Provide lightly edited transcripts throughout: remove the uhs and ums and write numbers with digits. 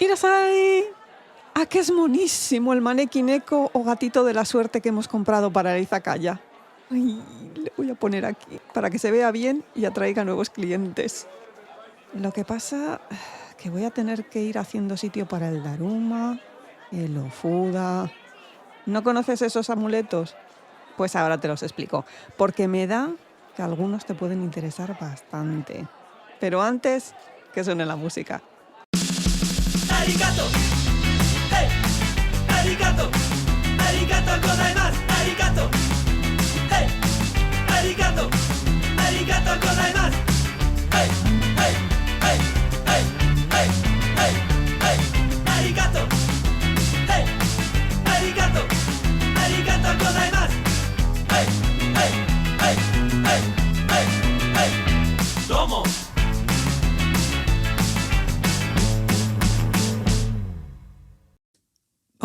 ¡Irasai! ¡Ah, que es monísimo el maneki neko o gatito de la suerte que hemos comprado para el izakaya! Ay, le voy a poner aquí para que se vea bien y atraiga nuevos clientes. Lo que pasa que voy a tener que ir haciendo sitio para el daruma, el ofuda. ¿No conoces esos amuletos? Pues ahora te los explico, porque me da que algunos te pueden interesar bastante. Pero antes, que suene la música. ¡Arigato! ¡Hey! ¡Arigato! ¡Arigato gozaimasu! ¡Arigato! ¡Hey! ¡Arigato! ¡Arigato gozaimasu! ¡Hey! ¡Hey! ¡Hey! ¡Hey! ¡Hey! ¡Hey! ¡Hey! ¡Arigato! ¡Hey! ¡Arigato! ¡Arigato gozaimasu! ¡Hey! ¡Hey! ¡Hey! ¡Hey! ¡Hey! ¡Hey! ¡Domo!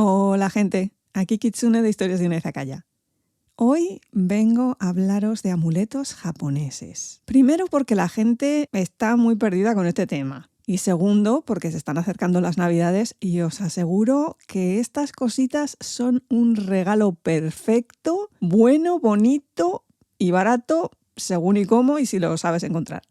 Hola gente, aquí Kitsune de Historias de una Izakaya. Hoy vengo a hablaros de amuletos japoneses. Primero porque la gente está muy perdida con este tema. Y segundo porque se están acercando las Navidades y os aseguro que estas cositas son un regalo perfecto, bueno, bonito y barato según y cómo y si lo sabes encontrar.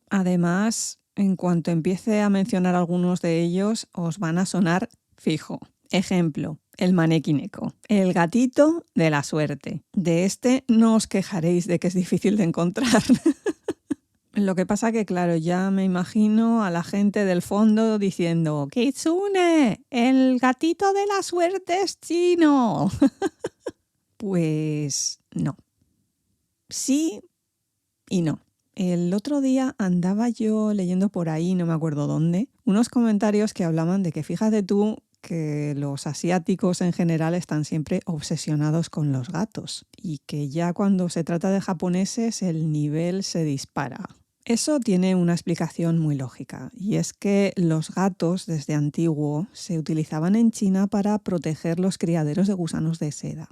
Además, en cuanto empiece a mencionar algunos de ellos, os van a sonar fijo. Ejemplo, el maneki neko, el gatito de la suerte. De este no os quejaréis de que es difícil de encontrar. Lo que pasa que, claro, ya me imagino a la gente del fondo diciendo ¡Kitsune! ¡El gatito de la suerte es chino! Pues no. Sí y no. El otro día andaba yo leyendo por ahí, no me acuerdo dónde, unos comentarios que hablaban de que fíjate tú que los asiáticos en general están siempre obsesionados con los gatos y que ya cuando se trata de japoneses el nivel se dispara. Eso tiene una explicación muy lógica y es que los gatos desde antiguo se utilizaban en China para proteger los criaderos de gusanos de seda.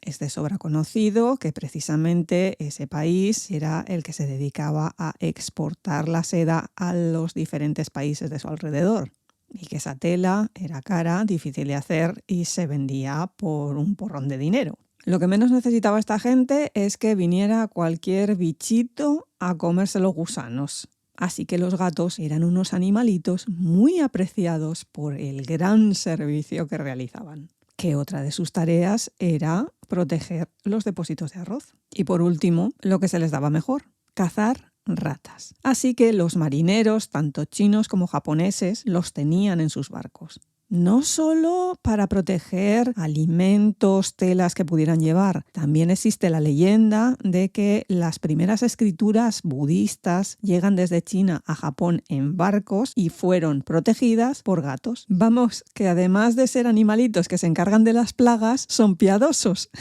Es de sobra conocido que precisamente ese país era el que se dedicaba a exportar la seda a los diferentes países de su alrededor. Y que esa tela era cara, difícil de hacer y se vendía por un porrón de dinero. Lo que menos necesitaba esta gente es que viniera cualquier bichito a comerse los gusanos. Así que los gatos eran unos animalitos muy apreciados por el gran servicio que realizaban. Que otra de sus tareas era proteger los depósitos de arroz. Y por último, lo que se les daba mejor, cazar ratas. Así que los marineros, tanto chinos como japoneses, los tenían en sus barcos. No solo para proteger alimentos, telas que pudieran llevar, también existe la leyenda de que las primeras escrituras budistas llegan desde China a Japón en barcos y fueron protegidas por gatos. Vamos, que además de ser animalitos que se encargan de las plagas, son piadosos.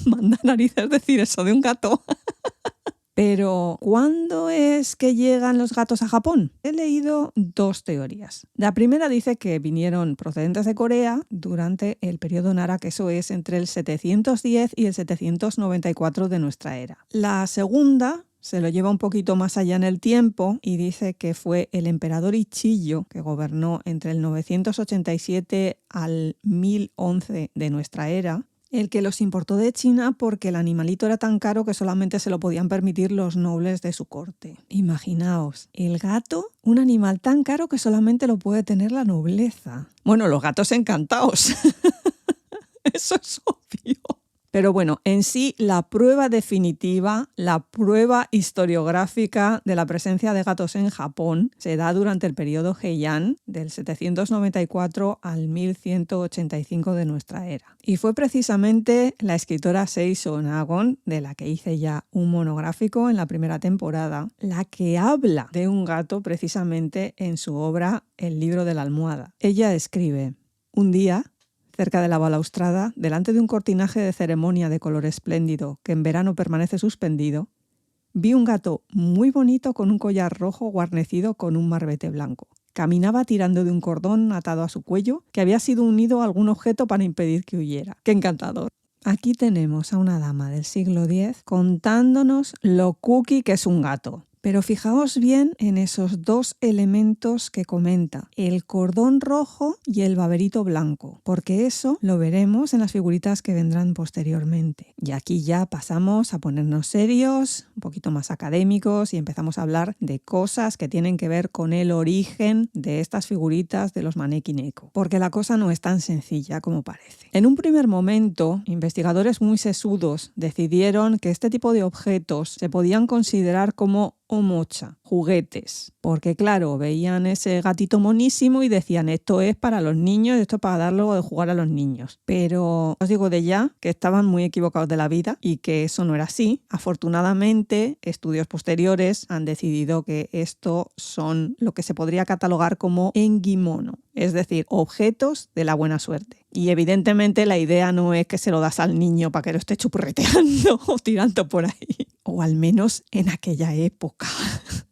Manda narices decir eso de un gato. Pero, ¿cuándo es que llegan los gatos a Japón? He leído dos teorías. La primera dice que vinieron procedentes de Corea durante el periodo Nara, que eso es entre el 710 y el 794 de nuestra era. La segunda se lo lleva un poquito más allá en el tiempo y dice que fue el emperador Ichiyo, que gobernó entre el 987 al 1011 de nuestra era, el que los importó de China porque el animalito era tan caro que solamente se lo podían permitir los nobles de su corte. Imaginaos, el gato, un animal tan caro que solamente lo puede tener la nobleza. Bueno, los gatos encantados. Eso es obvio. Pero bueno, en sí la prueba definitiva, la prueba historiográfica de la presencia de gatos en Japón se da durante el periodo Heian, del 794 al 1185 de nuestra era. Y fue precisamente la escritora Seiso Nagon, de la que hice ya un monográfico en la primera temporada, la que habla de un gato precisamente en su obra El libro de la almohada. Ella escribe: un día, cerca de la balaustrada, delante de un cortinaje de ceremonia de color espléndido que en verano permanece suspendido, vi un gato muy bonito con un collar rojo guarnecido con un barbete blanco. Caminaba tirando de un cordón atado a su cuello que había sido unido a algún objeto para impedir que huyera. ¡Qué encantador! Aquí tenemos a una dama del siglo X contándonos lo cookie que es un gato. Pero fijaos bien en esos dos elementos que comenta, el cordón rojo y el baberito blanco, porque eso lo veremos en las figuritas que vendrán posteriormente. Y aquí ya pasamos a ponernos serios, un poquito más académicos y empezamos a hablar de cosas que tienen que ver con el origen de estas figuritas de los Maneki Neko, porque la cosa no es tan sencilla como parece. En un primer momento, investigadores muy sesudos decidieron que este tipo de objetos se podían considerar como omocha, juguetes, porque claro, veían ese gatito monísimo y decían esto es para los niños, esto es para darlo de jugar a los niños. Pero os digo de ya que estaban muy equivocados de la vida y que eso no era así. Afortunadamente, estudios posteriores han decidido que esto son lo que se podría catalogar como engimono, es decir, objetos de la buena suerte. Y evidentemente la idea no es que se lo das al niño para que lo esté chupurreteando o tirando por ahí. O al menos en aquella época.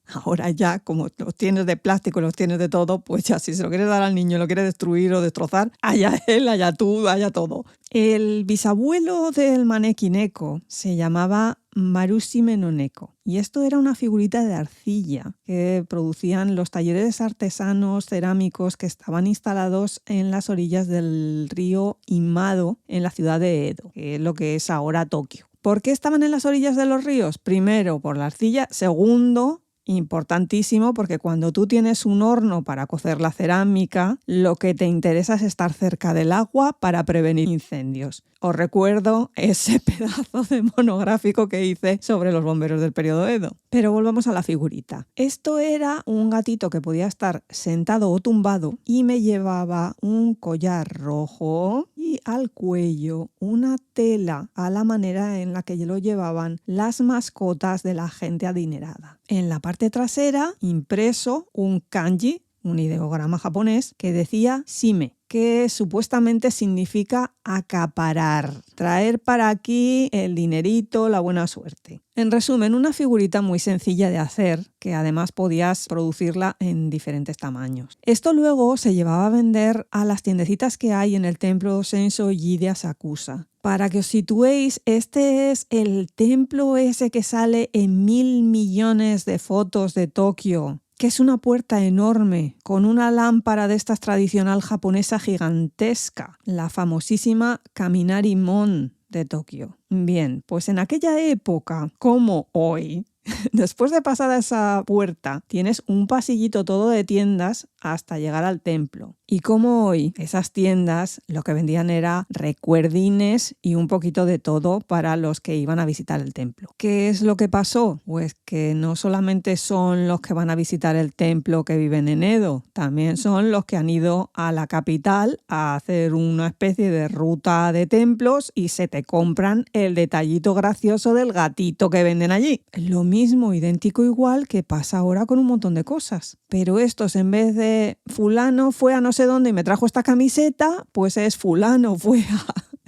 Ahora ya, como los tienes de plástico, los tienes de todo, pues ya si se lo quieres dar al niño, lo quieres destruir o destrozar, allá él, allá tú, allá todo. El bisabuelo del Maneki Neko se llamaba Marusime no Neko. Y esto era una figurita de arcilla que producían los talleres artesanos cerámicos que estaban instalados en las orillas del río Imado en la ciudad de Edo, que es lo que es ahora Tokio. ¿Por qué estaban en las orillas de los ríos? Primero, por la arcilla. Segundo, importantísimo, porque cuando tú tienes un horno para cocer la cerámica, lo que te interesa es estar cerca del agua para prevenir incendios. Os recuerdo ese pedazo de monográfico que hice sobre los bomberos del periodo Edo. Pero volvamos a la figurita. Esto era un gatito que podía estar sentado o tumbado y me llevaba un collar rojo y al cuello una tela a la manera en la que lo llevaban las mascotas de la gente adinerada. En la parte trasera, impreso un kanji, un ideograma japonés, que decía Shime, que supuestamente significa acaparar, traer para aquí el dinerito, la buena suerte. En resumen, una figurita muy sencilla de hacer, que además podías producirla en diferentes tamaños. Esto luego se llevaba a vender a las tiendecitas que hay en el templo Senso-ji de Asakusa. Para que os situéis, este es el templo ese que sale en 1.000 millones de fotos de Tokio, que es una puerta enorme, con una lámpara de estas tradicional japonesa gigantesca, la famosísima Kaminari-mon de Tokio. Bien, pues en aquella época, como hoy, después de pasar a esa puerta, tienes un pasillito todo de tiendas hasta llegar al templo. Y como hoy, esas tiendas lo que vendían era recuerdines y un poquito de todo para los que iban a visitar el templo. ¿Qué es lo que pasó? Pues que no solamente son los que van a visitar el templo que viven en Edo, también son los que han ido a la capital a hacer una especie de ruta de templos y se te compran el detallito gracioso del gatito que venden allí. Lo mismo, idéntico igual que pasa ahora con un montón de cosas. Pero estos, en vez de fulano fue a no sé dónde y me trajo esta camiseta, pues es fulano fue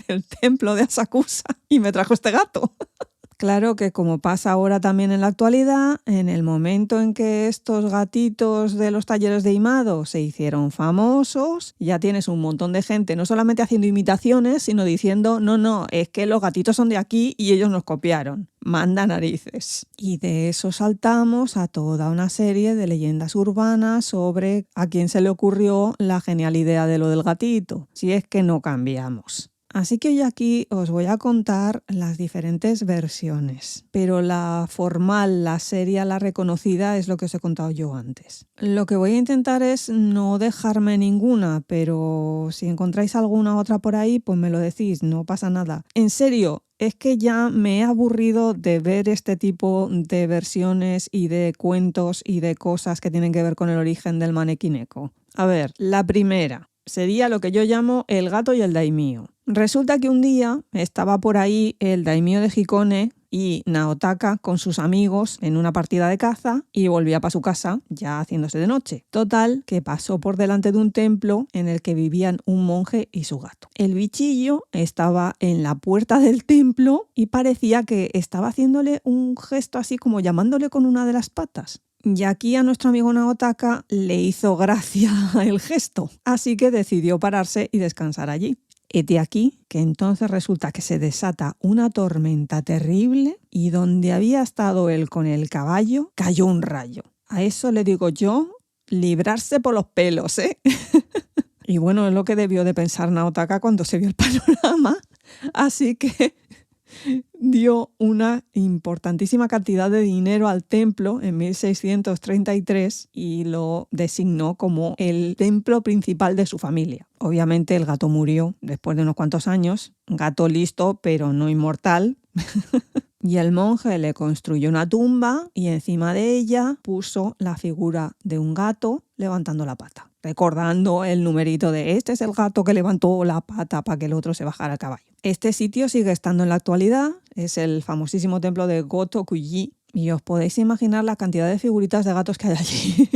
al templo de Asakusa y me trajo este gato. Claro que como pasa ahora también en la actualidad, en el momento en que estos gatitos de los talleres de Imado se hicieron famosos, ya tienes un montón de gente no solamente haciendo imitaciones, sino diciendo no, es que los gatitos son de aquí y ellos nos copiaron. Manda narices. Y de eso saltamos a toda una serie de leyendas urbanas sobre a quién se le ocurrió la genial idea de lo del gatito, si es que no cambiamos. Así que hoy aquí os voy a contar las diferentes versiones, pero la formal, la seria, la reconocida es lo que os he contado yo antes. Lo que voy a intentar es no dejarme ninguna, pero si encontráis alguna otra por ahí, pues me lo decís, no pasa nada. En serio, es que ya me he aburrido de ver este tipo de versiones y de cuentos y de cosas que tienen que ver con el origen del Maneki Neko. A ver, la primera sería lo que yo llamo el gato y el daimyo. Resulta que un día estaba por ahí el daimyo de Hikone y Naotaka con sus amigos en una partida de caza y volvía para su casa ya haciéndose de noche. Total, que pasó por delante de un templo en el que vivían un monje y su gato. El bichillo estaba en la puerta del templo y parecía que estaba haciéndole un gesto así como llamándole con una de las patas. Y aquí a nuestro amigo Naotaka le hizo gracia el gesto, así que decidió pararse y descansar allí. Hete aquí que entonces resulta que se desata una tormenta terrible y donde había estado él con el caballo cayó un rayo. A eso le digo yo, librarse por los pelos, ¿eh? Y bueno, es lo que debió de pensar Naotaka cuando se vio el panorama. Así que dio una importantísima cantidad de dinero al templo en 1633 y lo designó como el templo principal de su familia. Obviamente el gato murió después de unos cuantos años, gato listo pero no inmortal. Y el monje le construyó una tumba y encima de ella puso la figura de un gato levantando la pata, recordando el numerito de este es el gato que levantó la pata para que el otro se bajara al caballo. Este sitio sigue estando en la actualidad, es el famosísimo templo de Gotokuji y os podéis imaginar la cantidad de figuritas de gatos que hay allí.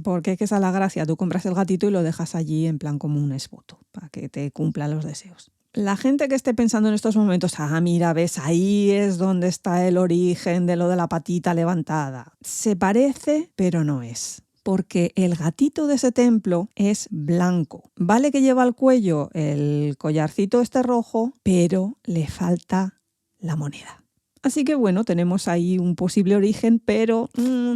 Porque es que esa es la gracia, tú compras el gatito y lo dejas allí en plan como un esvoto, para que te cumplan los deseos. La gente que esté pensando en estos momentos, mira, ves, ahí es donde está el origen de lo de la patita levantada. Se parece, pero no es. Porque el gatito de ese templo es blanco. Vale que lleva al cuello el collarcito este rojo, pero le falta la moneda. Así que bueno, tenemos ahí un posible origen, pero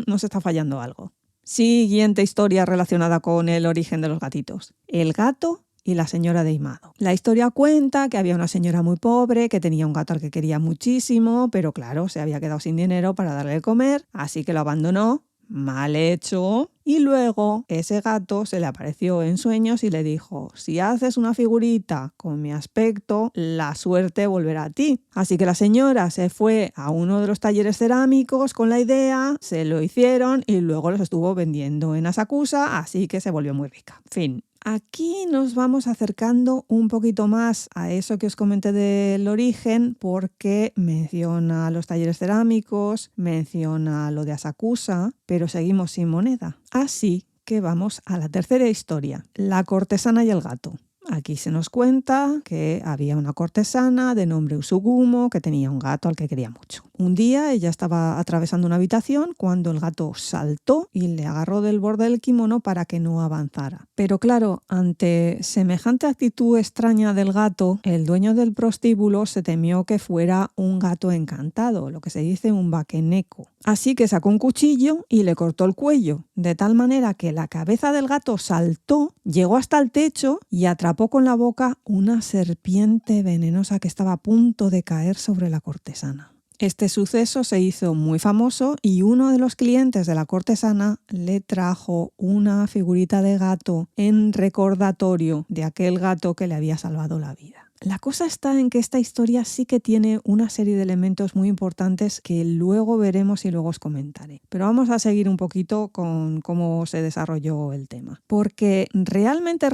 nos está fallando algo. Siguiente historia relacionada con el origen de los gatitos. El gato y la señora de Imado. La historia cuenta que había una señora muy pobre que tenía un gato al que quería muchísimo, pero claro, se había quedado sin dinero para darle de comer, así que lo abandonó. Mal hecho. Y luego ese gato se le apareció en sueños y le dijo, si haces una figurita con mi aspecto, la suerte volverá a ti. Así que la señora se fue a uno de los talleres cerámicos con la idea, se lo hicieron y luego los estuvo vendiendo en Asakusa, así que se volvió muy rica. Fin. Aquí nos vamos acercando un poquito más a eso que os comenté del origen porque menciona los talleres cerámicos, menciona lo de Asakusa, pero seguimos sin moneda. Así que vamos a la tercera historia, la cortesana y el gato. Aquí se nos cuenta que había una cortesana de nombre Usugumo que tenía un gato al que quería mucho. Un día ella estaba atravesando una habitación cuando el gato saltó y le agarró del borde del kimono para que no avanzara. Pero claro, ante semejante actitud extraña del gato, el dueño del prostíbulo se temió que fuera un gato encantado, lo que se dice un bakeneko. Así que sacó un cuchillo y le cortó el cuello, de tal manera que la cabeza del gato saltó, llegó hasta el techo y atrapó con la boca una serpiente venenosa que estaba a punto de caer sobre la cortesana. Este suceso se hizo muy famoso y uno de los clientes de la cortesana le trajo una figurita de gato en recordatorio de aquel gato que le había salvado la vida. La cosa está en que esta historia sí que tiene una serie de elementos muy importantes que luego veremos y luego os comentaré. Pero vamos a seguir un poquito con cómo se desarrolló el tema. Porque realmente,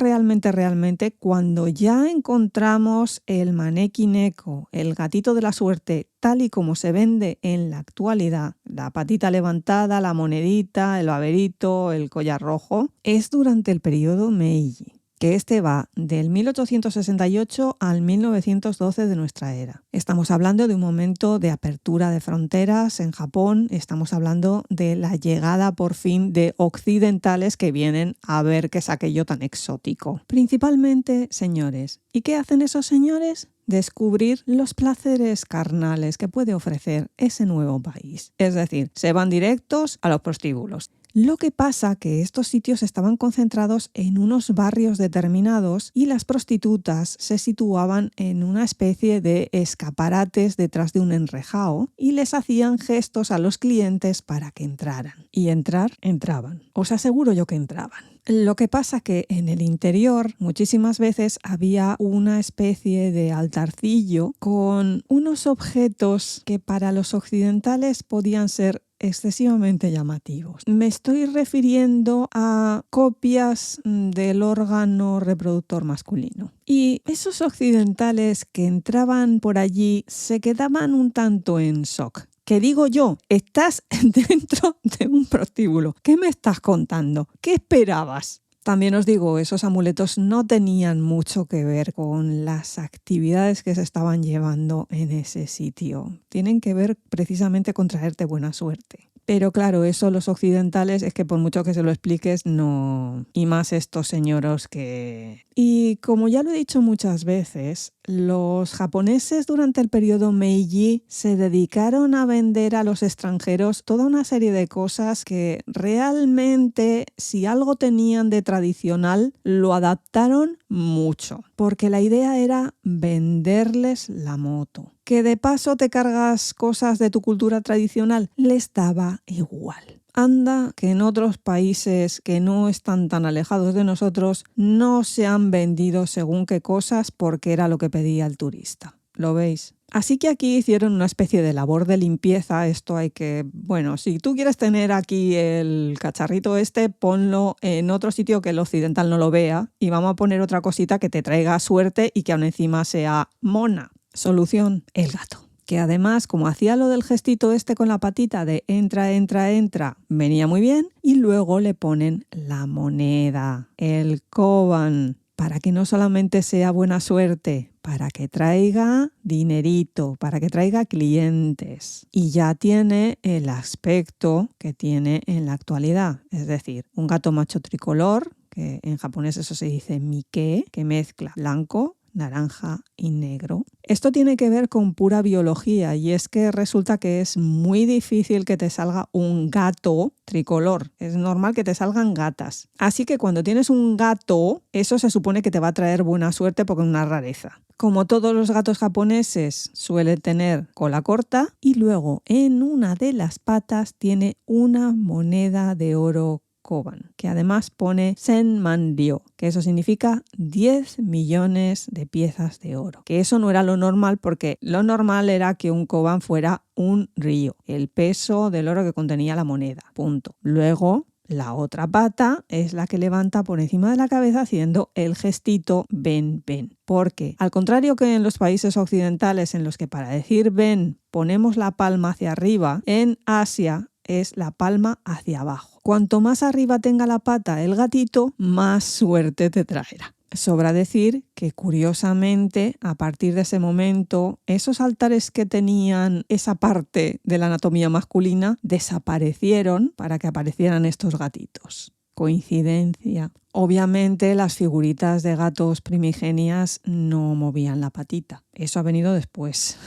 cuando ya encontramos el maneki neko, el gatito de la suerte, tal y como se vende en la actualidad, la patita levantada, la monedita, el baberito, el collar rojo, es durante el periodo Meiji, que este va del 1868 al 1912 de nuestra era. Estamos hablando de un momento de apertura de fronteras en Japón, estamos hablando de la llegada por fin de occidentales que vienen a ver qué es aquello tan exótico. Principalmente señores. ¿Y qué hacen esos señores? Descubrir los placeres carnales que puede ofrecer ese nuevo país. Es decir, se van directos a los prostíbulos. Lo que pasa que estos sitios estaban concentrados en unos barrios determinados y las prostitutas se situaban en una especie de escaparates detrás de un enrejado y les hacían gestos a los clientes para que entraran. Y entraban. Os aseguro yo que entraban. Lo que pasa que en el interior muchísimas veces había una especie de altarcillo con unos objetos que para los occidentales podían ser excesivamente llamativos. Me estoy refiriendo a copias del órgano reproductor masculino. Y esos occidentales que entraban por allí se quedaban un tanto en shock. ¿Qué digo yo? Estás dentro de un prostíbulo. ¿Qué me estás contando? ¿Qué esperabas? También os digo, esos amuletos no tenían mucho que ver con las actividades que se estaban llevando en ese sitio. Tienen que ver precisamente con traerte buena suerte. Pero claro, eso los occidentales es que por mucho que se lo expliques, no. Y más estos señoros que... Y como ya lo he dicho muchas veces, los japoneses durante el periodo Meiji se dedicaron a vender a los extranjeros toda una serie de cosas que realmente, si algo tenían de tradicional, lo adaptaron mucho. Porque la idea era venderles la moto. Que de paso te cargas cosas de tu cultura tradicional, les daba igual. Anda que en otros países que no están tan alejados de nosotros no se han vendido según qué cosas porque era lo que pedía el turista. ¿Lo veis? Así que aquí hicieron una especie de labor de limpieza. Esto hay que... Bueno, si tú quieres tener aquí el cacharrito este, ponlo en otro sitio que el occidental no lo vea y vamos a poner otra cosita que te traiga suerte y que aún encima sea mona. Solución, el gato. Que además, como hacía lo del gestito este con la patita de entra, entra, entra, venía muy bien. Y luego le ponen la moneda, el koban, para que no solamente sea buena suerte, para que traiga dinerito, para que traiga clientes. Y ya tiene el aspecto que tiene en la actualidad. Es decir, un gato macho tricolor, que en japonés eso se dice mike, que mezcla blanco, naranja y negro. Esto tiene que ver con pura biología y es que resulta que es muy difícil que te salga un gato tricolor. Es normal que te salgan gatas. Así que cuando tienes un gato, eso se supone que te va a traer buena suerte porque es una rareza. Como todos los gatos japoneses, suele tener cola corta y luego en una de las patas tiene una moneda de oro koban, que además pone senman-ryo, que eso significa 10 millones de piezas de oro. Que eso no era lo normal porque lo normal era que un koban fuera un ryo, el peso del oro que contenía la moneda. Punto. Luego, la otra pata es la que levanta por encima de la cabeza haciendo el gestito ven, ven. Porque, al contrario que en los países occidentales en los que para decir ven ponemos la palma hacia arriba, en Asia es la palma hacia abajo. Cuanto más arriba tenga la pata el gatito, más suerte te traerá. Sobra decir que, curiosamente, a partir de ese momento, esos altares que tenían esa parte de la anatomía masculina desaparecieron para que aparecieran estos gatitos. Coincidencia. Obviamente, las figuritas de gatos primigenias no movían la patita. Eso ha venido después.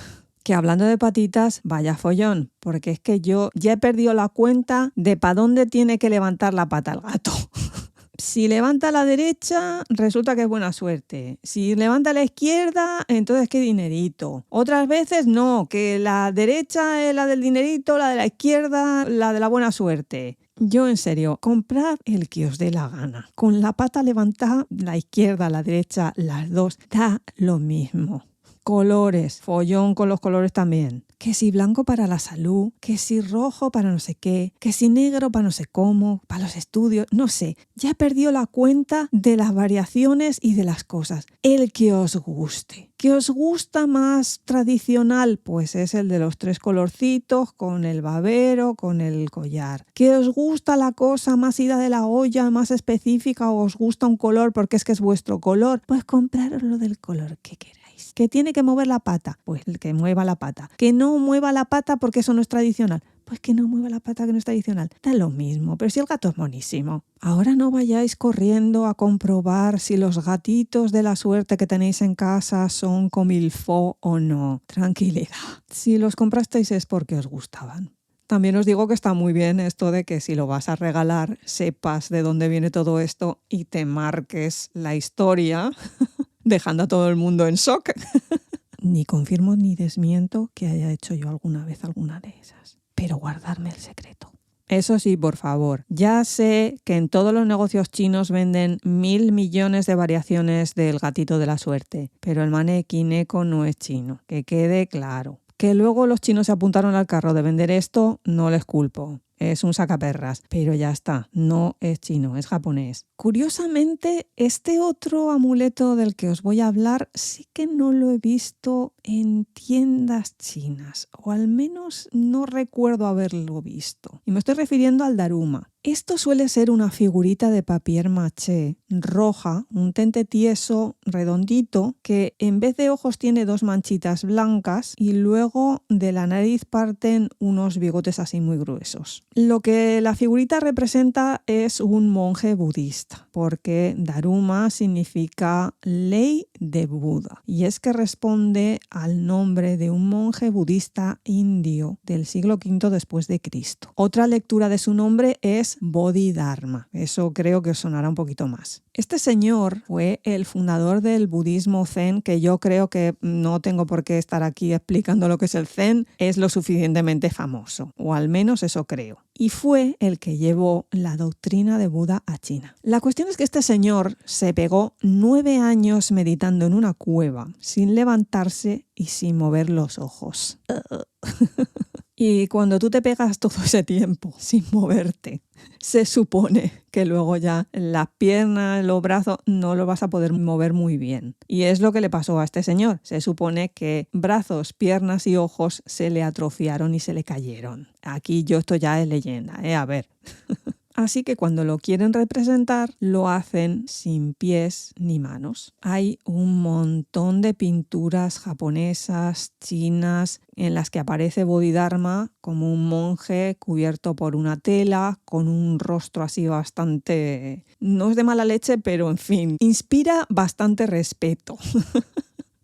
Que hablando de patitas, vaya follón, porque es que yo ya he perdido la cuenta de para dónde tiene que levantar la pata el gato. Si levanta a la derecha, resulta que es buena suerte. Si levanta a la izquierda, entonces qué dinerito. Otras veces no, que la derecha es la del dinerito, la de la izquierda, la de la buena suerte. Yo, en serio, comprad el que os dé la gana. Con la pata levantada, la izquierda, la derecha, las dos, da lo mismo. Colores, follón con los colores también. Que si blanco para la salud, que si rojo para no sé qué, que si negro para no sé cómo, para los estudios, no sé. Ya perdió la cuenta de las variaciones y de las cosas. El que os guste. ¿Que os gusta más tradicional? Pues es el de los 3 colorcitos, con el babero, con el collar. ¿Que os gusta la cosa más ida de la olla, más específica, o os gusta un color porque es que es vuestro color? Pues compraros lo del color que queráis. ¿Que tiene que mover la pata? Pues el que mueva la pata. ¿Que no mueva la pata porque eso no es tradicional? Pues que no mueva la pata, que no es tradicional. Da lo mismo, pero si el gato es monísimo. Ahora no vayáis corriendo a comprobar si los gatitos de la suerte que tenéis en casa son comilfo o no. Tranquilidad. Si los comprasteis es porque os gustaban. También os digo que está muy bien esto de que si lo vas a regalar, sepas de dónde viene todo esto y te marques la historia, dejando a todo el mundo en shock. Ni confirmo ni desmiento que haya hecho yo alguna vez alguna de esas. Pero guardarme el secreto. Eso sí, por favor. Ya sé que en todos los negocios chinos venden 1000 millones de variaciones del gatito de la suerte. Pero el Maneki-neko no es chino. Que quede claro. Que luego los chinos se apuntaron al carro de vender esto, no les culpo. Es un sacaperras, pero ya está, no es chino, es japonés. Curiosamente, este otro amuleto del que os voy a hablar sí que no lo he visto en tiendas chinas, o al menos no recuerdo haberlo visto. Y me estoy refiriendo al Daruma. Esto suele ser una figurita de papier maché roja, un tente tieso redondito que en vez de ojos tiene 2 manchitas blancas y luego de la nariz parten unos bigotes así muy gruesos. Lo que la figurita representa es un monje budista, porque Daruma significa ley de Buda, y es que responde al nombre de un monje budista indio del siglo V después de Cristo. Otra lectura de su nombre es Bodhidharma. Eso creo que os sonará un poquito más. Este señor fue el fundador del budismo zen, que yo creo que no tengo por qué estar aquí explicando lo que es el zen, es lo suficientemente famoso, o al menos eso creo. Y fue el que llevó la doctrina de Buda a China. La cuestión es que este señor se pegó 9 años meditando en una cueva, sin levantarse y sin mover los ojos. Y cuando tú te pegas todo ese tiempo sin moverte, se supone que luego ya las piernas, los brazos no lo vas a poder mover muy bien. Y es lo que le pasó a este señor. Se supone que brazos, piernas y ojos se le atrofiaron y se le cayeron. Aquí esto ya es leyenda, a ver. Así que cuando lo quieren representar, lo hacen sin pies ni manos. Hay un montón de pinturas japonesas, chinas, en las que aparece Bodhidharma como un monje cubierto por una tela, con un rostro así bastante... no es de mala leche, pero en fin, inspira bastante respeto.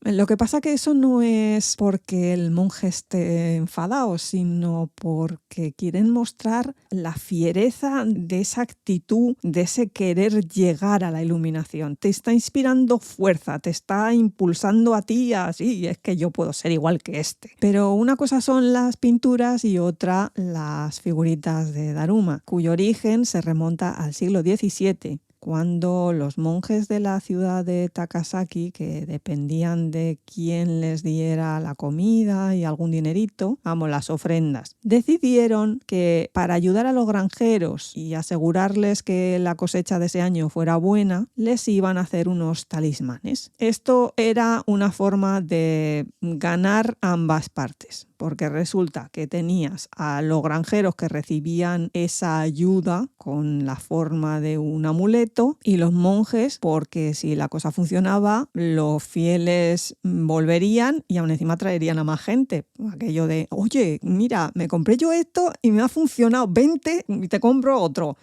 Lo que pasa que eso no es porque el monje esté enfadado, sino porque quieren mostrar la fiereza de esa actitud, de ese querer llegar a la iluminación. Te está inspirando fuerza, te está impulsando a ti así, es que yo puedo ser igual que este. Pero una cosa son las pinturas y otra las figuritas de Daruma, cuyo origen se remonta al siglo XVII. Cuando los monjes de la ciudad de Takasaki, que dependían de quién les diera la comida y algún dinerito, las ofrendas, decidieron que para ayudar a los granjeros y asegurarles que la cosecha de ese año fuera buena, les iban a hacer unos talismanes. Esto era una forma de ganar ambas partes, porque resulta que tenías a los granjeros que recibían esa ayuda con la forma de un amuleto y los monjes, porque si la cosa funcionaba, los fieles volverían y aún encima traerían a más gente. Aquello de, oye, mira, me compré yo esto y me ha funcionado, 20 y te compro otro.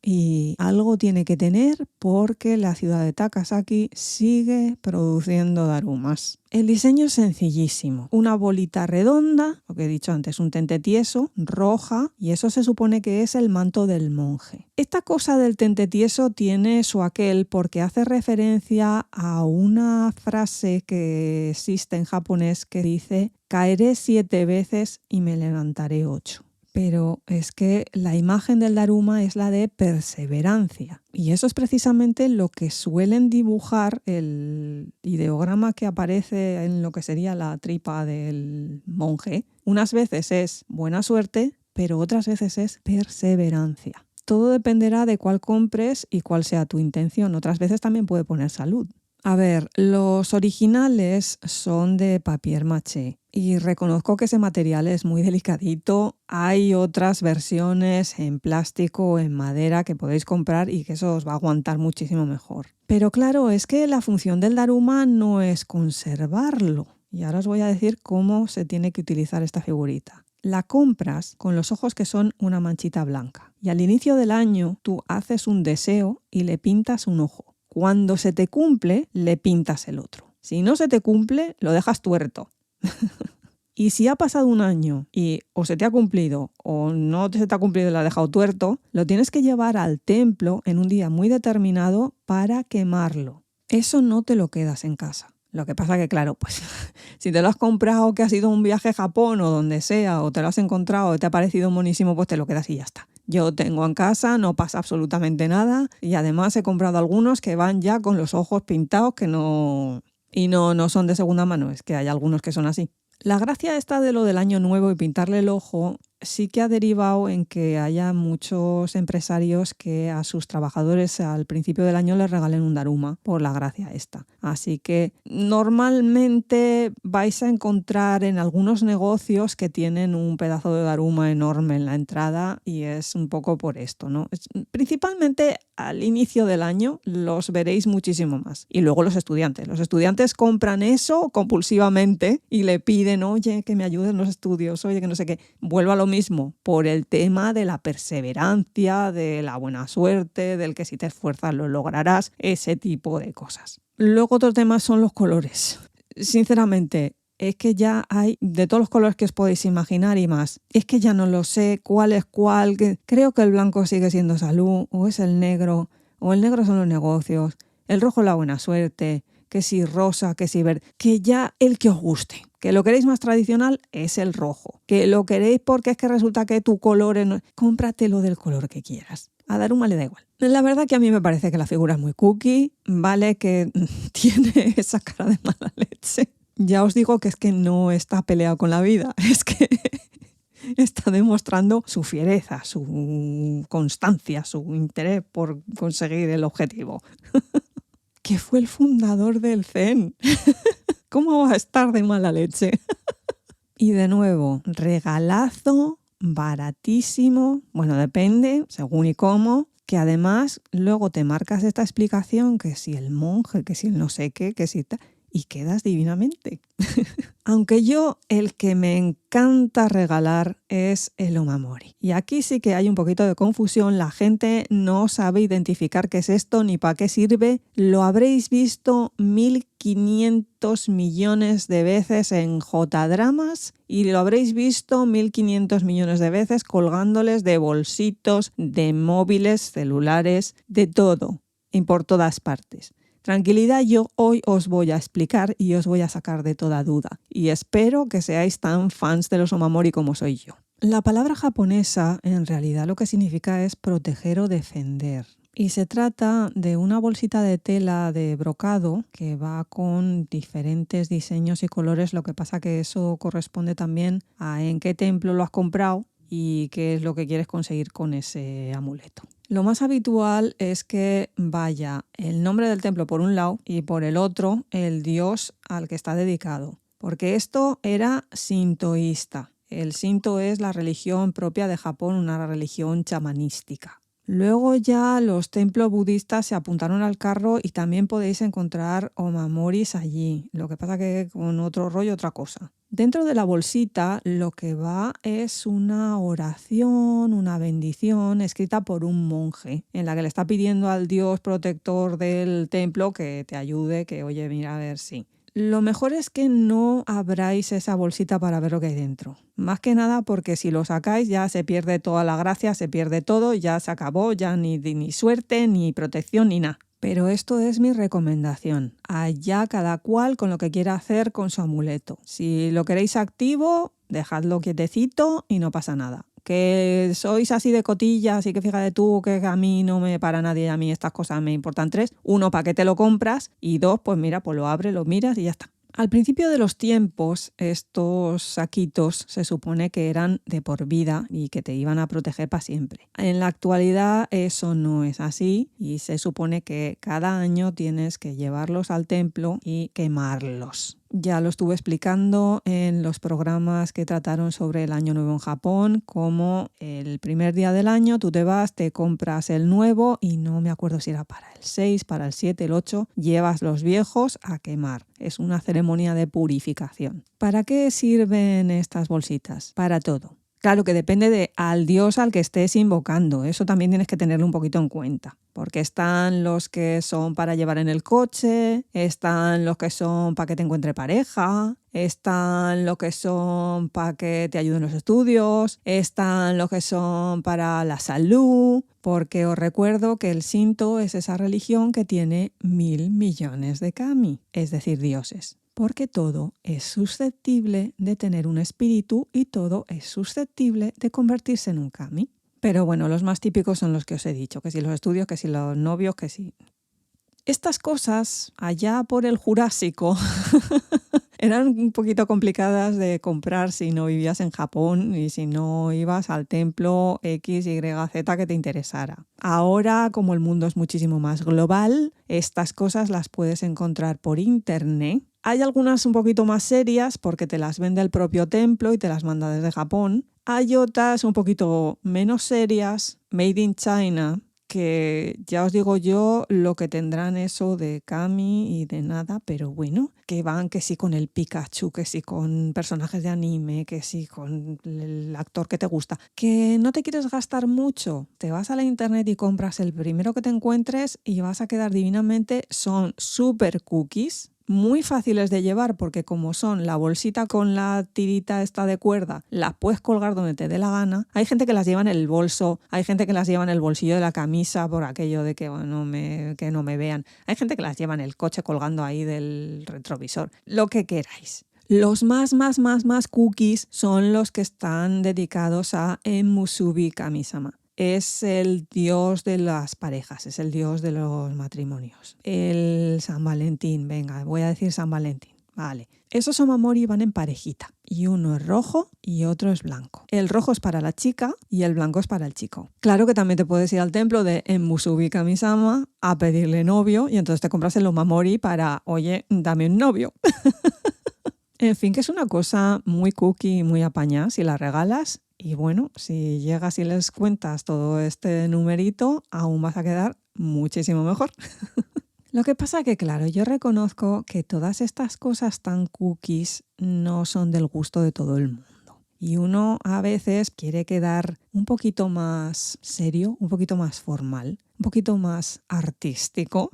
Y algo tiene que tener porque la ciudad de Takasaki sigue produciendo darumas. El diseño es sencillísimo. Una bolita redonda, lo que he dicho antes, un tente tieso, roja, y eso se supone que es el manto del monje. Esta cosa del tente tieso tiene su aquel porque hace referencia a una frase que existe en japonés que dice: caeré 7 veces y me levantaré 8. Pero es que la imagen del Daruma es la de perseverancia. Y eso es precisamente lo que suelen dibujar el ideograma que aparece en lo que sería la tripa del monje. Unas veces es buena suerte, pero otras veces es perseverancia. Todo dependerá de cuál compres y cuál sea tu intención. Otras veces también puede poner salud. A ver, los originales son de papier maché y reconozco que ese material es muy delicadito. Hay otras versiones en plástico o en madera que podéis comprar y que eso os va a aguantar muchísimo mejor. Pero claro, es que la función del Daruma no es conservarlo. Y ahora os voy a decir cómo se tiene que utilizar esta figurita. La compras con los ojos que son una manchita blanca. Y al inicio del año tú haces un deseo y le pintas un ojo. Cuando se te cumple, le pintas el otro. Si no se te cumple, lo dejas tuerto. Y si ha pasado un año y o se te ha cumplido o no se te ha cumplido y lo has dejado tuerto, lo tienes que llevar al templo en un día muy determinado para quemarlo. Eso no te lo quedas en casa. Lo que pasa que, claro, pues si te lo has comprado, que ha sido un viaje a Japón o donde sea, o te lo has encontrado y te ha parecido monísimo, pues te lo quedas y ya está. Yo tengo en casa, no pasa absolutamente nada y además he comprado algunos que van ya con los ojos pintados que no son de segunda mano, es que hay algunos que son así. La gracia esta de lo del año nuevo y pintarle el ojo sí que ha derivado en que haya muchos empresarios que a sus trabajadores al principio del año les regalen un Daruma por la gracia esta. Así que normalmente vais a encontrar en algunos negocios que tienen un pedazo de Daruma enorme en la entrada y es un poco por esto, ¿no? Principalmente al inicio del año los veréis muchísimo más. Y luego los estudiantes. Los estudiantes compran eso compulsivamente y le piden, oye, que me ayuden los estudios, oye, que no sé qué. Vuelvo a lo mismo, por el tema de la perseverancia, de la buena suerte, del que si te esfuerzas lo lograrás, ese tipo de cosas. Luego otro tema son los colores. Sinceramente, es que ya hay de todos los colores que os podéis imaginar y más. Es que ya no lo sé cuál es cuál. Creo que el blanco sigue siendo salud, o es el negro, o el negro son los negocios, el rojo la buena suerte, que si rosa, que si verde. Que ya el que os guste. Que lo queréis más tradicional es el rojo. Que lo queréis porque es que resulta que tu color es... Cómpratelo del color que quieras. A Daruma le da igual. La verdad que a mí me parece que la figura es muy cookie, vale que tiene esa cara de mala leche. Ya os digo que es que no está peleado con la vida, es que está demostrando su fiereza, su constancia, su interés por conseguir el objetivo. Que fue el fundador del Zen. ¿Cómo va a estar de mala leche? Y de nuevo, regalazo, baratísimo, bueno, depende, según y cómo, que además luego te marcas esta explicación, que si el monje, que si el no sé qué, que si tal... y quedas divinamente. Aunque yo el que me encanta regalar es el omamori. Y aquí sí que hay un poquito de confusión, la gente no sabe identificar qué es esto ni para qué sirve. Lo habréis visto 1500 millones de veces en J-dramas y lo habréis visto 1500 millones de veces colgándoles de bolsitos, de móviles, celulares, de todo, y por todas partes. Tranquilidad, yo hoy os voy a explicar y os voy a sacar de toda duda. Y espero que seáis tan fans de los omamori como soy yo. La palabra japonesa en realidad lo que significa es proteger o defender. Y se trata de una bolsita de tela de brocado que va con diferentes diseños y colores. Lo que pasa que eso corresponde también a en qué templo lo has comprado y qué es lo que quieres conseguir con ese amuleto. Lo más habitual es que vaya el nombre del templo por un lado y por el otro el dios al que está dedicado. Porque esto era sintoísta. El Shinto es la religión propia de Japón, una religión chamanística. Luego ya los templos budistas se apuntaron al carro y también podéis encontrar omamoris allí. Lo que pasa que con otro rollo, otra cosa. Dentro de la bolsita lo que va es una oración, una bendición escrita por un monje en la que le está pidiendo al dios protector del templo que te ayude, que oye, mira a ver si... Lo mejor es que no abráis esa bolsita para ver lo que hay dentro. Más que nada porque si lo sacáis ya se pierde toda la gracia, se pierde todo, ya se acabó, ya ni suerte, ni protección, ni nada. Pero esto es mi recomendación. Allá cada cual con lo que quiera hacer con su amuleto. Si lo queréis activo, dejadlo quietecito y no pasa nada. Que sois así de cotillas y que fíjate tú que a mí no me para nadie, a mí estas cosas me importan 3. 1, ¿para qué te lo compras? Y 2, pues mira, pues lo abres, lo miras y ya está. Al principio de los tiempos, estos saquitos se supone que eran de por vida y que te iban a proteger para siempre. En la actualidad eso no es así y se supone que cada año tienes que llevarlos al templo y quemarlos. Ya lo estuve explicando en los programas que trataron sobre el Año Nuevo en Japón, como el primer día del año tú te vas, te compras el nuevo y no me acuerdo si era para el 6, para el 7, el 8, llevas los viejos a quemar. Es una ceremonia de purificación. ¿Para qué sirven estas bolsitas? Para todo. Claro que depende al dios al que estés invocando, eso también tienes que tenerlo un poquito en cuenta, porque están los que son para llevar en el coche, están los que son para que te encuentre pareja, están los que son para que te ayuden los estudios, están los que son para la salud, porque os recuerdo que el Shinto es esa religión que tiene 1.000 millones de kami, es decir, dioses. Porque todo es susceptible de tener un espíritu y todo es susceptible de convertirse en un kami. Pero bueno, los más típicos son los que os he dicho, que si los estudios, que si los novios, que si... Estas cosas, allá por el Jurásico, Eran un poquito complicadas de comprar si no vivías en Japón y si no ibas al templo X, Y, Z que te interesara. Ahora, como el mundo es muchísimo más global, estas cosas las puedes encontrar por internet. Hay algunas un poquito más serias porque te las vende el propio templo y te las manda desde Japón. Hay otras un poquito menos serias, made in China, que ya os digo yo lo que tendrán eso de kami y de nada, pero bueno, que van que sí con el Pikachu, que sí con personajes de anime, que sí con el actor que te gusta. Que no te quieres gastar mucho, te vas a la internet y compras el primero que te encuentres y vas a quedar divinamente. Son super cookies, muy fáciles de llevar porque como son la bolsita con la tirita esta de cuerda, las puedes colgar donde te dé la gana. Hay gente que las lleva en el bolso, hay gente que las lleva en el bolsillo de la camisa por aquello de que, bueno, que no me vean. Hay gente que las lleva en el coche colgando ahí del retrovisor. Lo que queráis. Los más cookies son los que están dedicados a Musubi Kami-sama. Es el dios de las parejas, es el dios de los matrimonios. El San Valentín, venga, voy a decir San Valentín, vale. Esos omamori van en parejita y uno es rojo y otro es blanco. El rojo es para la chica y el blanco es para el chico. Claro que también te puedes ir al templo de Musubi Kami-sama a pedirle novio y entonces te compras el omamori para, oye, dame un novio. En fin, que es una cosa muy cookie y muy apañada si la regalas. Y bueno, si llegas y les cuentas todo este numerito, aún vas a quedar muchísimo mejor. Lo que pasa que, claro, yo reconozco que todas estas cosas tan cookies no son del gusto de todo el mundo. Y uno a veces quiere quedar un poquito más serio, un poquito más formal, un poquito más artístico.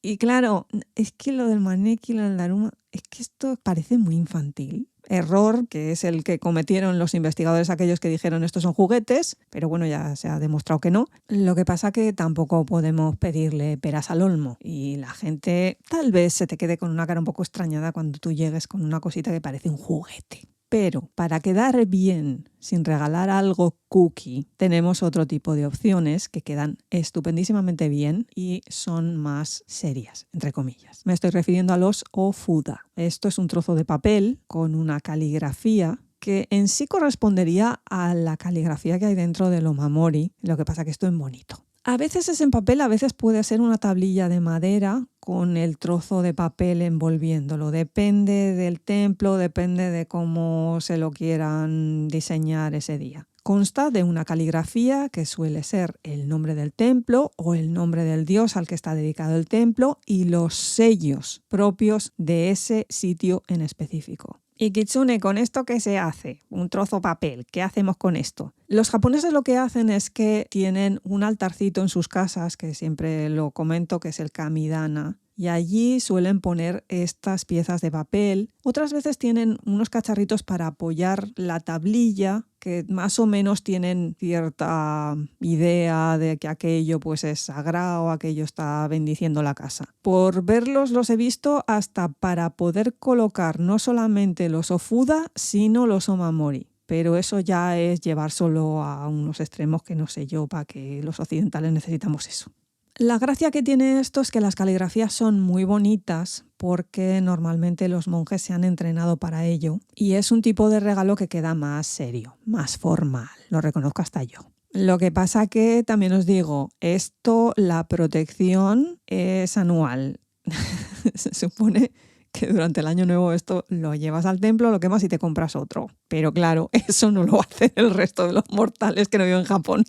Y claro, es que lo del maneki y lo del daruma, es que esto parece muy infantil. Error, que es el que cometieron los investigadores aquellos que dijeron estos son juguetes, pero bueno, ya se ha demostrado que no. Lo que pasa que tampoco podemos pedirle peras al olmo y la gente tal vez se te quede con una cara un poco extrañada cuando tú llegues con una cosita que parece un juguete. Pero para quedar bien sin regalar algo cookie, tenemos otro tipo de opciones que quedan estupendísimamente bien y son más serias, entre comillas. Me estoy refiriendo a los ofuda. Esto es un trozo de papel con una caligrafía que en sí correspondería a la caligrafía que hay dentro del omamori, lo que pasa que esto es bonito. A veces es en papel, a veces puede ser una tablilla de madera con el trozo de papel envolviéndolo. Depende del templo, depende de cómo se lo quieran diseñar ese día. Consta de una caligrafía que suele ser el nombre del templo o el nombre del dios al que está dedicado el templo y los sellos propios de ese sitio en específico. Y Kitsune, ¿con esto qué se hace? Un trozo de papel, ¿qué hacemos con esto? Los japoneses lo que hacen es que tienen un altarcito en sus casas, que siempre lo comento, que es el kamidana, y allí suelen poner estas piezas de papel. Otras veces tienen unos cacharritos para apoyar la tablilla, que más o menos tienen cierta idea de que aquello pues es sagrado, aquello está bendiciendo la casa. Por verlos los he visto hasta para poder colocar no solamente los ofuda, sino los omamori. Pero eso ya es llevar solo a unos extremos que no sé yo, para que los occidentales necesitamos eso. La gracia que tiene esto es que las caligrafías son muy bonitas porque normalmente los monjes se han entrenado para ello y es un tipo de regalo que queda más serio, más formal, lo reconozco hasta yo. Lo que pasa que también os digo, la protección es anual. Se supone que durante el año nuevo esto lo llevas al templo, lo quemas y te compras otro. Pero claro, eso no lo va a hacer el resto de los mortales que no viven en Japón.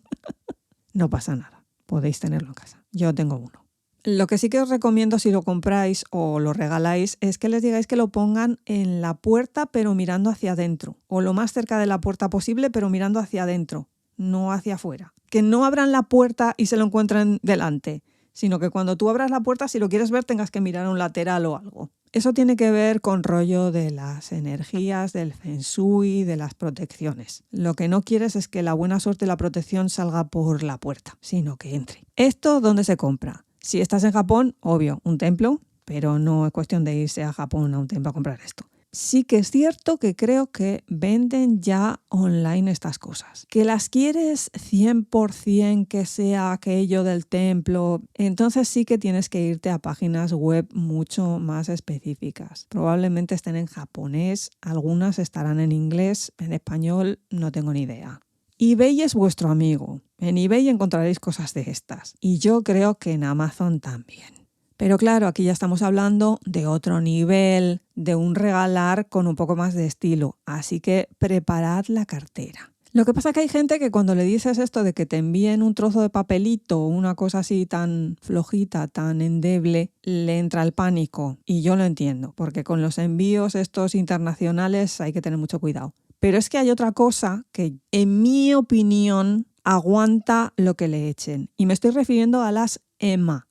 No pasa nada. Podéis tenerlo en casa. Yo tengo uno. Lo que sí que os recomiendo si lo compráis o lo regaláis es que les digáis que lo pongan en la puerta pero mirando hacia adentro. O lo más cerca de la puerta posible pero mirando hacia adentro, no hacia afuera. Que no abran la puerta y se lo encuentren delante, sino que cuando tú abras la puerta, si lo quieres ver, tengas que mirar a un lateral o algo. Eso tiene que ver con rollo de las energías, del feng shui, de las protecciones. Lo que no quieres es que la buena suerte y la protección salga por la puerta, sino que entre. ¿Esto dónde se compra? Si estás en Japón, obvio, un templo, pero no es cuestión de irse a Japón a un templo a comprar esto. sí que es cierto que creo que venden ya online estas cosas. Que las quieres 100% que sea aquello del templo, entonces sí que tienes que irte a páginas web mucho más específicas. Probablemente estén en japonés, algunas estarán en inglés, en español no tengo ni idea. eBay es vuestro amigo. En eBay encontraréis cosas de estas. Y yo creo que en Amazon también. Pero claro, aquí ya estamos hablando de otro nivel, de un regalar con un poco más de estilo. Así que preparad la cartera. Lo que pasa es que hay gente que cuando le dices esto de que te envíen un trozo de papelito o una cosa así tan flojita, tan endeble, le entra el pánico. Y yo lo entiendo, porque con los envíos estos internacionales hay que tener mucho cuidado. Pero es que hay otra cosa que, en mi opinión, aguanta lo que le echen. Y me estoy refiriendo a las EMA.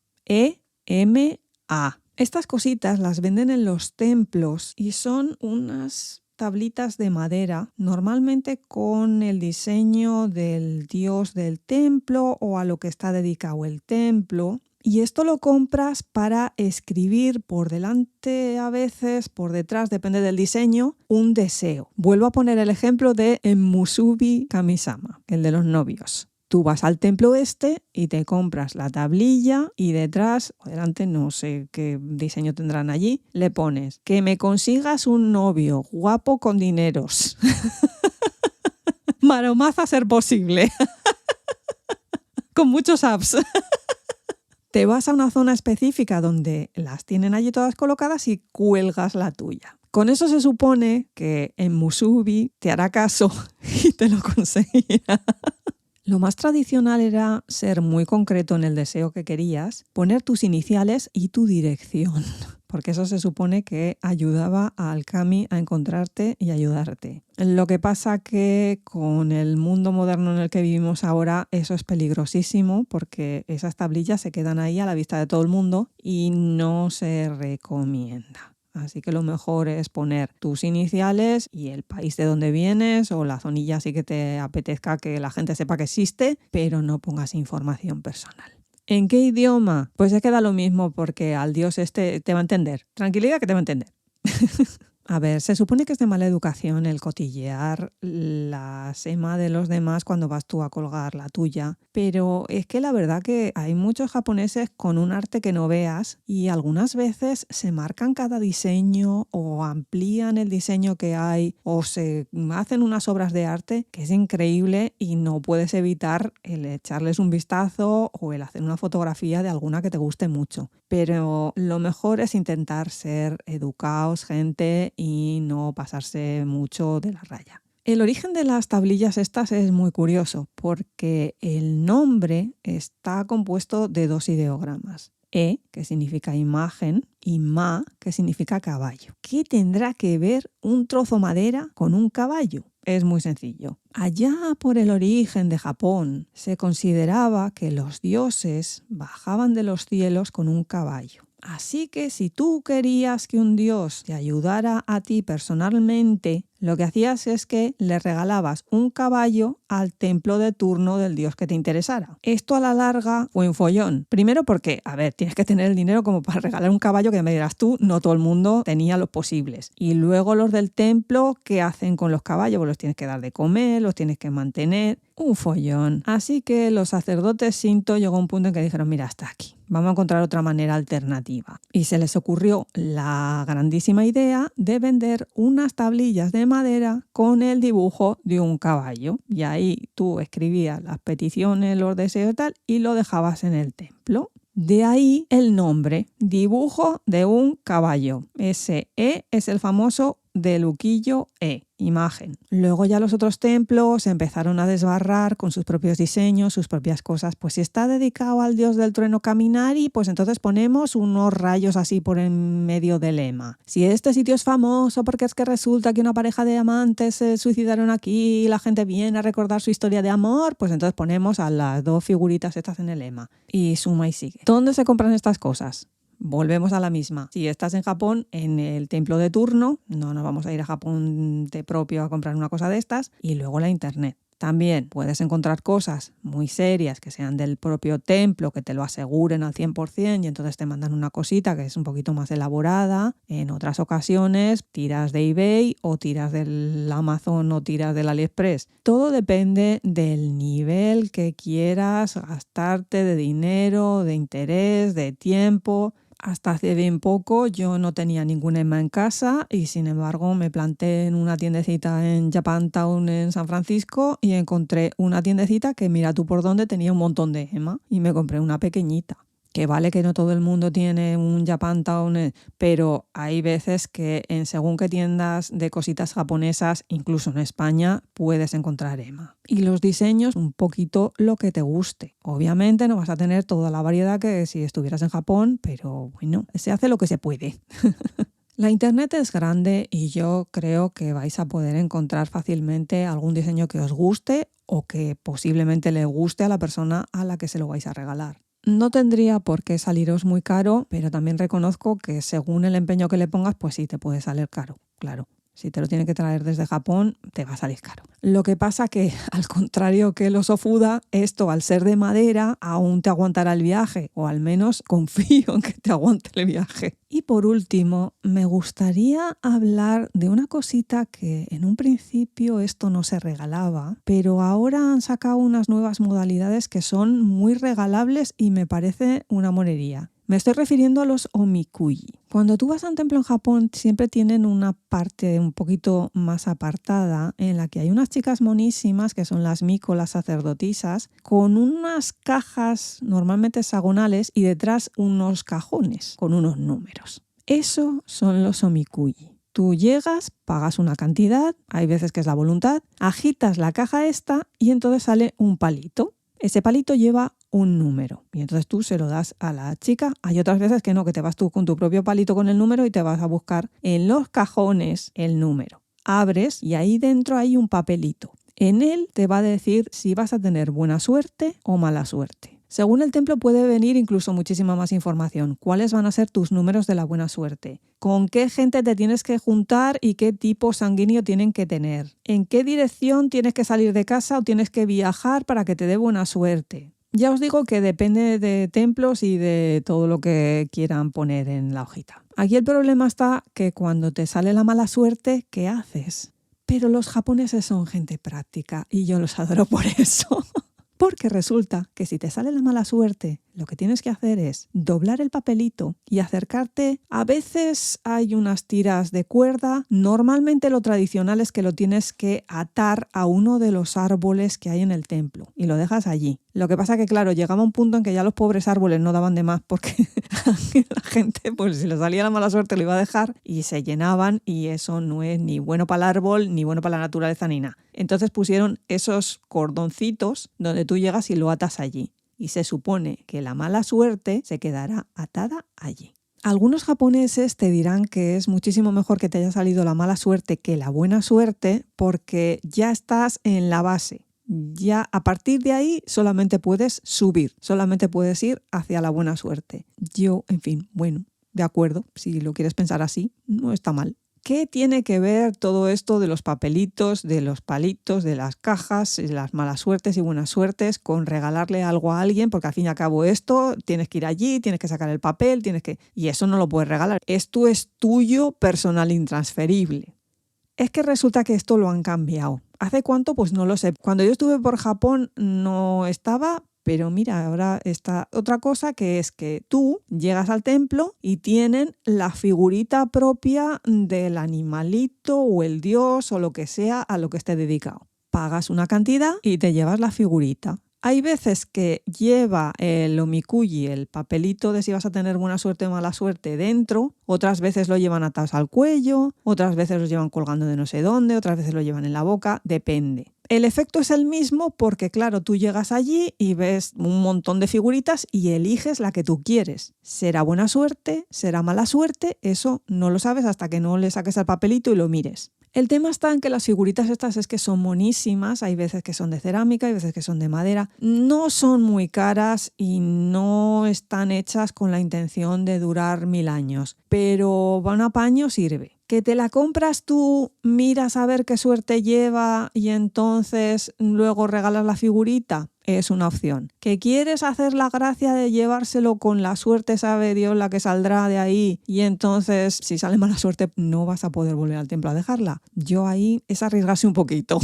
EMA. Estas cositas las venden en los templos y son unas tablitas de madera, normalmente con el diseño del dios del templo o a lo que está dedicado el templo. Y esto lo compras para escribir por delante a veces, por detrás, depende del diseño, un deseo. Vuelvo a poner el ejemplo de Musubi Kamisama, el de los novios. Tú vas al templo este y te compras la tablilla y detrás, o delante, no sé qué diseño tendrán allí, le pones que me consigas un novio guapo con dineros. Maromaza a ser posible. Con muchos apps. Te vas a una zona específica donde las tienen allí todas colocadas y cuelgas la tuya. Con eso se supone que en Musubi te hará caso y te lo conseguirá. Lo más tradicional era ser muy concreto en el deseo que querías, poner tus iniciales y tu dirección, porque eso se supone que ayudaba al kami a encontrarte y ayudarte. Lo que pasa que con el mundo moderno en el que vivimos ahora eso es peligrosísimo porque esas tablillas se quedan ahí a la vista de todo el mundo y no se recomienda. Así que lo mejor es poner tus iniciales y el país de donde vienes o la zonilla así que te apetezca que la gente sepa que existe, pero no pongas información personal. ¿En qué idioma? Pues se queda lo mismo porque al dios este te va a entender. Tranquilidad que te va a entender. A ver, se supone que es de mala educación el cotillear la sema de los demás cuando vas tú a colgar la tuya, pero es que la verdad que hay muchos japoneses con un arte que no veas y algunas veces se marcan cada diseño o amplían el diseño que hay o se hacen unas obras de arte que es increíble y no puedes evitar el echarles un vistazo o el hacer una fotografía de alguna que te guste mucho. Pero lo mejor es intentar ser educados, gente, y no pasarse mucho de la raya. El origen de las tablillas estas es muy curioso porque el nombre está compuesto de dos ideogramas. E, que significa imagen, y ma, que significa caballo. ¿Qué tendrá que ver un trozo de madera con un caballo? Es muy sencillo. Allá por el origen de Japón se consideraba que los dioses bajaban de los cielos con un caballo. Así que si tú querías que un dios te ayudara a ti personalmente, lo que hacías es que le regalabas un caballo al templo de turno del dios que te interesara. Esto a la larga fue un follón. Primero porque, a ver, tienes que tener el dinero como para regalar un caballo que me dirás tú, no todo el mundo tenía los posibles. Y luego los del templo, ¿qué hacen con los caballos? Pues los tienes que dar de comer, los tienes que mantener. Un follón. Así que los sacerdotes Shinto llegó a un punto en que dijeron, mira, hasta aquí. Vamos a encontrar otra manera alternativa. Y se les ocurrió la grandísima idea de vender unas tablillas de madera con el dibujo de un caballo. Y ahí tú escribías las peticiones, los deseos y tal, y lo dejabas en el templo. De ahí el nombre, dibujo de un caballo. Ese E es el famoso del ukiyo E, imagen. Luego ya los otros templos empezaron a desbarrar con sus propios diseños, sus propias cosas. Pues si está dedicado al dios del trueno Kaminari, pues entonces ponemos unos rayos así por en medio del lema. Si este sitio es famoso porque es que resulta que una pareja de amantes se suicidaron aquí y la gente viene a recordar su historia de amor, pues entonces ponemos a las dos figuritas estas en el lema. Y suma y sigue. ¿Dónde se compran estas cosas? Volvemos a la misma. Si estás en Japón, en el templo de turno, no nos vamos a ir a Japón de propio a comprar una cosa de estas, y luego la internet. También puedes encontrar cosas muy serias que sean del propio templo, que te lo aseguren al 100% y entonces te mandan una cosita que es un poquito más elaborada. En otras ocasiones tiras de eBay o tiras del Amazon o tiras del AliExpress. Todo depende del nivel que quieras gastarte de dinero, de interés, de tiempo. Hasta hace bien poco yo no tenía ningún EMA en casa y sin embargo me planté en una tiendecita en Japantown en San Francisco y encontré una tiendecita que mira tú por dónde tenía un montón de EMA y me compré una pequeñita. Que vale que no todo el mundo tiene un Japantown, pero hay veces que en según qué tiendas de cositas japonesas, incluso en España, puedes encontrar EMA. Y los diseños, un poquito lo que te guste. Obviamente no vas a tener toda la variedad que si estuvieras en Japón, pero bueno, se hace lo que se puede. La internet es grande y yo creo que vais a poder encontrar fácilmente algún diseño que os guste o que posiblemente le guste a la persona a la que se lo vais a regalar. No tendría por qué saliros muy caro, pero también reconozco que según el empeño que le pongas, pues sí te puede salir caro, claro. Si te lo tiene que traer desde Japón, te va a salir caro. Lo que pasa que, al contrario que el oso Fuda, esto al ser de madera aún te aguantará el viaje, o al menos confío en que te aguante el viaje. Y por último, me gustaría hablar de una cosita que en un principio esto no se regalaba, pero ahora han sacado unas nuevas modalidades que son muy regalables y me parece una monería. Me estoy refiriendo a los omikuji. Cuando tú vas a un templo en Japón siempre tienen una parte un poquito más apartada en la que hay unas chicas monísimas que son las miko, las sacerdotisas, con unas cajas normalmente hexagonales y detrás unos cajones con unos números. Eso son los omikuji. Tú llegas, pagas una cantidad, hay veces que es la voluntad, agitas la caja esta y entonces sale un palito. Ese palito lleva un número y entonces tú se lo das a la chica. Hay otras veces que no, que te vas tú con tu propio palito con el número y te vas a buscar en los cajones el número. Abres y ahí dentro hay un papelito. En él te va a decir si vas a tener buena suerte o mala suerte. Según el templo puede venir incluso muchísima más información. ¿Cuáles van a ser tus números de la buena suerte? ¿Con qué gente te tienes que juntar y qué tipo sanguíneo tienen que tener? ¿En qué dirección tienes que salir de casa o tienes que viajar para que te dé buena suerte? Ya os digo que depende de templos y de todo lo que quieran poner en la hojita. Aquí el problema está que cuando te sale la mala suerte, ¿qué haces? Pero los japoneses son gente práctica y yo los adoro por eso. Porque resulta que si te sale la mala suerte, lo que tienes que hacer es doblar el papelito y acercarte. A veces hay unas tiras de cuerda. Normalmente lo tradicional es que lo tienes que atar a uno de los árboles que hay en el templo y lo dejas allí. Lo que pasa que, claro, llegaba un punto en que ya los pobres árboles no daban de más porque la gente, pues si le salía la mala suerte, lo iba a dejar y se llenaban y eso no es ni bueno para el árbol, ni bueno para la naturaleza, ni nada. Entonces pusieron esos cordoncitos donde tú llegas y lo atas allí. Y se supone que la mala suerte se quedará atada allí. Algunos japoneses te dirán que es muchísimo mejor que te haya salido la mala suerte que la buena suerte porque ya estás en la base. Ya a partir de ahí solamente puedes subir, solamente puedes ir hacia la buena suerte. Yo, en fin, bueno, de acuerdo, si lo quieres pensar así, no está mal. ¿Qué tiene que ver todo esto de los papelitos, de los palitos, de las cajas, de las malas suertes y buenas suertes con regalarle algo a alguien? Porque al fin y al cabo esto, tienes que ir allí, tienes que sacar el papel, y eso no lo puedes regalar. Esto es tuyo, personal, intransferible. Es que resulta que esto lo han cambiado. ¿Hace cuánto? Pues no lo sé. Cuando yo estuve por Japón no estaba, pero mira, ahora está otra cosa que es que tú llegas al templo y tienen la figurita propia del animalito o el dios o lo que sea a lo que esté dedicado. Pagas una cantidad y te llevas la figurita. Hay veces que lleva el omikuji, el papelito de si vas a tener buena suerte o mala suerte dentro, otras veces lo llevan atados al cuello, otras veces lo llevan colgando de no sé dónde, otras veces lo llevan en la boca, depende. El efecto es el mismo porque, claro, tú llegas allí y ves un montón de figuritas y eliges la que tú quieres. ¿Será buena suerte? ¿Será mala suerte? Eso no lo sabes hasta que no le saques el papelito y lo mires. El tema está en que las figuritas estas es que son monísimas, hay veces que son de cerámica, hay veces que son de madera, no son muy caras y no están hechas con la intención de durar 1000 años, pero van a paño sirve. ¿Que te la compras tú, miras a ver qué suerte lleva y entonces luego regalas la figurita? Es una opción. ¿Que quieres hacer la gracia de llevárselo con la suerte, sabe Dios la que saldrá de ahí, y entonces si sale mala suerte no vas a poder volver al templo a dejarla? Yo ahí es arriesgarse un poquito.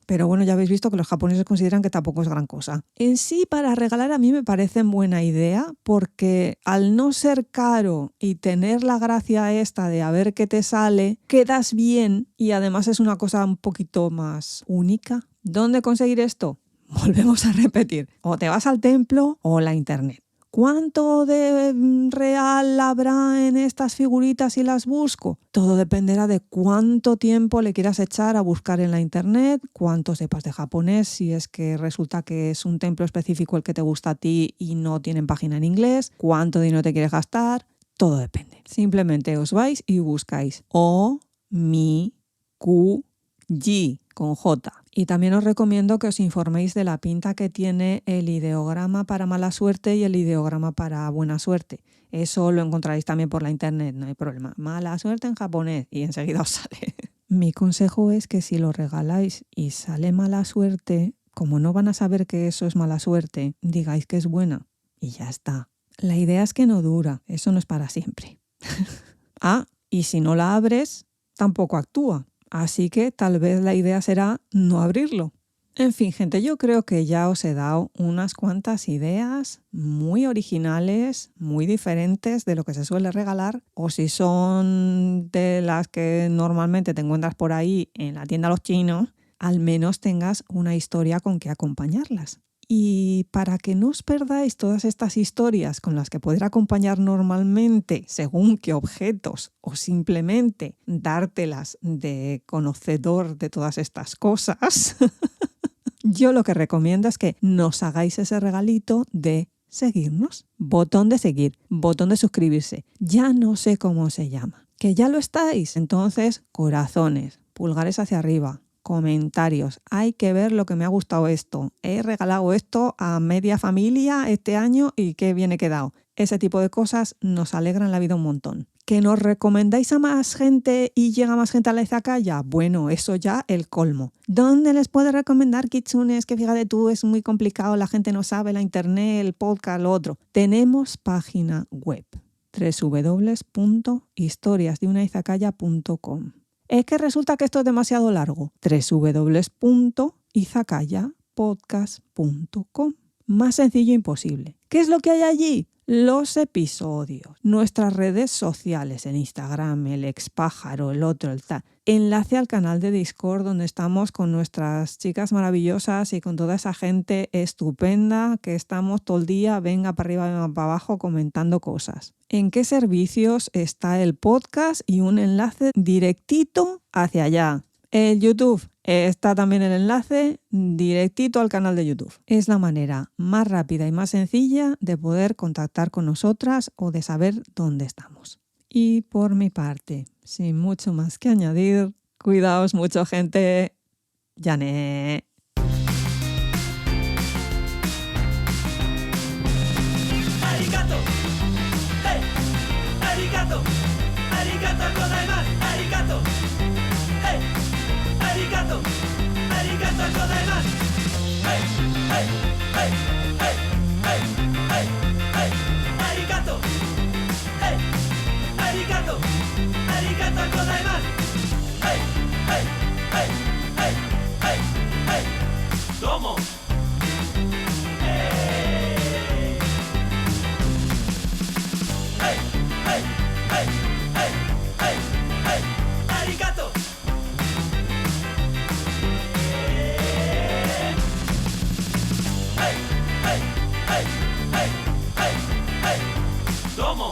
Pero bueno, ya habéis visto que los japoneses consideran que tampoco es gran cosa. En sí, para regalar a mí me parece buena idea porque al no ser caro y tener la gracia esta de a ver qué te sale, quedas bien y además es una cosa un poquito más única. ¿Dónde conseguir esto? Volvemos a repetir. O te vas al templo o la internet. ¿Cuánto de real habrá en estas figuritas si las busco? Todo dependerá de cuánto tiempo le quieras echar a buscar en la internet, cuánto sepas de japonés, si es que resulta que es un templo específico el que te gusta a ti y no tienen página en inglés, cuánto dinero te quieres gastar, todo depende. Simplemente os vais y buscáis Omikuji con J. Y también os recomiendo que os informéis de la pinta que tiene el ideograma para mala suerte y el ideograma para buena suerte. Eso lo encontraréis también por la internet, no hay problema. Mala suerte en japonés y enseguida os sale. Mi consejo es que si lo regaláis y sale mala suerte, como no van a saber que eso es mala suerte, digáis que es buena y ya está. La idea es que no dura, eso no es para siempre. Y si no la abres, tampoco actúa. Así que tal vez la idea será no abrirlo. En fin, gente, yo creo que ya os he dado unas cuantas ideas muy originales, muy diferentes de lo que se suele regalar, o si son de las que normalmente te encuentras por ahí en la tienda de los chinos, al menos tengas una historia con que acompañarlas. Y para que no os perdáis todas estas historias con las que poder acompañar normalmente según qué objetos o simplemente dártelas de conocedor de todas estas cosas, yo lo que recomiendo es que nos hagáis ese regalito de seguirnos. Botón de seguir, botón de suscribirse. Ya no sé cómo se llama. ¿Que ya lo estáis? Entonces, corazones, pulgares hacia arriba. Comentarios, hay que ver lo que me ha gustado esto, he regalado esto a media familia este año y qué bien he quedado. Ese tipo de cosas nos alegran la vida un montón. ¿Que nos recomendáis a más gente y llega más gente a la izakaya? Bueno, eso ya el colmo. ¿Dónde les puedo recomendar, kitsunes? Que fíjate tú, es muy complicado, la gente no sabe, la internet, el podcast, lo otro. Tenemos página web, www.historiasdeunaizakaya.com. Es que resulta que esto es demasiado largo. www.izakayapodcast.com. Más sencillo imposible. ¿Qué es lo que hay allí? Los episodios, nuestras redes sociales en Instagram, el expájaro, el otro, el tal. Enlace al canal de Discord donde estamos con nuestras chicas maravillosas y con toda esa gente estupenda que estamos todo el día, venga para arriba, venga para abajo, comentando cosas. ¿En qué servicios está el podcast? Y un enlace directito hacia allá. El YouTube está también el enlace directito al canal de YouTube. Es la manera más rápida y más sencilla de poder contactar con nosotras o de saber dónde estamos. Y por mi parte, sin mucho más que añadir, cuidaos mucho, gente. ¡Yané! Arigato. Hey. Arigato. Arigato gozaimasu. Arigato. Hey. Arigato. Arigato gozaimasu. Hey. Hey. Hey. Hey. Hey. Hey. Hey. Arigato. Hey. Arigato. Arigato gozaimasu. Hey. Hey. Hey. Hey. Hey. Hey. Domo. Hey. Hey. Hey. Hey. Hey. Hey. Hey. Arigato. Hey. Hey. Hey. Hey. Hey. Hey. Domo.